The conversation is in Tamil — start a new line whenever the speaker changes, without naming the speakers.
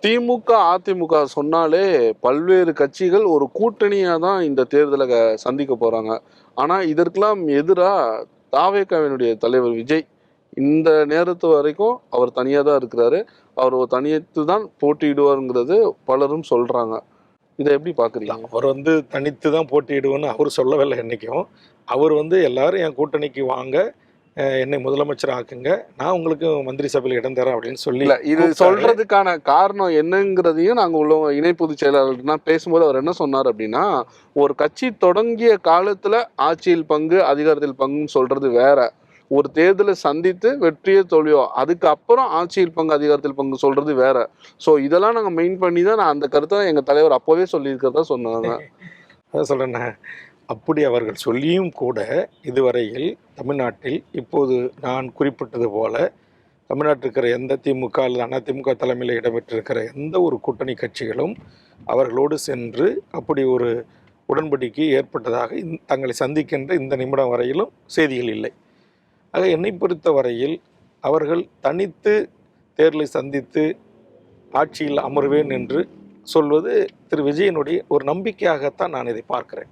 திமுக, அதிமுக சொன்னாலே பல்வேறு கட்சிகள் ஒரு கூட்டணியா தான் இந்த தேர்தல சந்திக்க போறாங்க. ஆனா, இதற்கெல்லாம் எதிரா தாவேகாவினுடைய தலைவர் விஜய் இந்த நேரத்து வரைக்கும் அவர் தனியா தான் இருக்கிறாரு. அவர் தனித்து தான் போட்டியிடுவாருங்கிறது பலரும் சொல்றாங்க. இத எப்படி பார்க்குறீங்க?
அவர் தனித்து தான் போட்டியிடுவேன்னு அவர் சொல்லவில்லை என்னைக்கும். அவர் எல்லாரும் என் கூட்டணிக்கு வாங்க, என்னை முதலமைச்சர் ஆக்குங்க, நான் உங்களுக்கு மந்திரி சபையில இடம் தரேன் அப்படின்னு சொல்லி
இல்ல இது
கூப்பிட்டாரு.
சொல்றதுக்கான காரணம் என்னங்கிறதையும் நாங்க உள்ள இணை பொதுச் செயலாளர்னா பேசும்போது அவர் என்ன சொன்னார் அப்படின்னா, ஒரு கட்சி தொடங்கிய காலத்துல ஆட்சியில் பங்கு, அதிகாரத்தில் பங்குன்னு சொல்றது வேற. ஒரு தேர்தலை சந்தித்து வெற்றியோ தோல்வியோ அதுக்கப்புறம் ஆட்சியில் பங்கு, அதிகாரத்தில் பங்கு சொல்றது வேற. ஸோ இதெல்லாம் நாங்க மெயின் பண்ணி தான் நான் அந்த கருத்தை எங்க தலைவர் அப்பவே சொல்லியிருக்கிறதா சொன்னாங்க.
அதான் சொல்றேன். அப்படி அவர்கள் சொல்லியும் கூட இதுவரையில் தமிழ்நாட்டில் இப்போது நான் குறிப்பிட்டது போல தமிழ்நாட்டில் இருக்கிற எந்த திமுக அல்லது அதிமுக தலைமையில் இடம்பெற்றிருக்கிற எந்த ஒரு கூட்டணி கட்சிகளும் அவர்களோடு சென்று அப்படி ஒரு உடன்படிக்கை ஏற்பட்டதாக தங்களை சந்திக்கின்ற இந்த நிமிடம் வரையிலும் செய்திகள் இல்லை. ஆக என்னை பொறுத்த வரையில் அவர்கள் தனித்து தேர்தலை சந்தித்து ஆட்சியில் அமர்வேன் என்று சொல்வது திரு விஜயனுடைய ஒரு நம்பிக்கையாகத்தான் நான் இதை பார்க்கிறேன்.